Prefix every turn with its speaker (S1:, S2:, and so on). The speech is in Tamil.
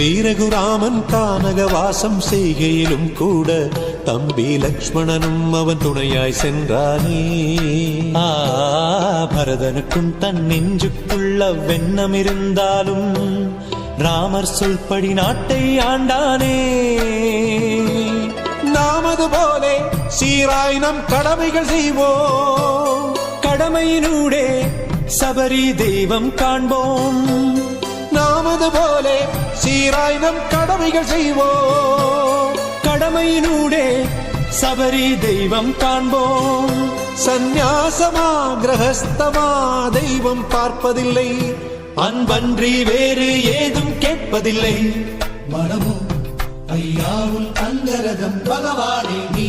S1: வீரகுராமன் கானகவாசம் செய்கையிலும் கூட தம்பி லக்ஷ்மணனும் அவன் துணையாய் சென்றானே. பரதனுக்கும் தன் நெஞ்சுக்குள்ள வெண்ணம் இருந்தாலும் ராமர் சொல்படி நாட்டை ஆண்டானே. நாமது போலே சீராய் நம் கடமைகள் செய்வோம், கடமையினூடே சபரி தெய்வம் காண்போம். நாமது போலே சீராய் நம் கடமைகள் செய்வோம், கடமையினூடே சபரி தெய்வம் காண்போம். சந்நியாசமா கிரகஸ்தமா தெய்வம் பார்ப்பதில்லை, அன்பன்றி வேறு ஏதும் கேட்பதில்லை.
S2: மனமோ ஐயாவும் அங்கரகம் பகவானே நீ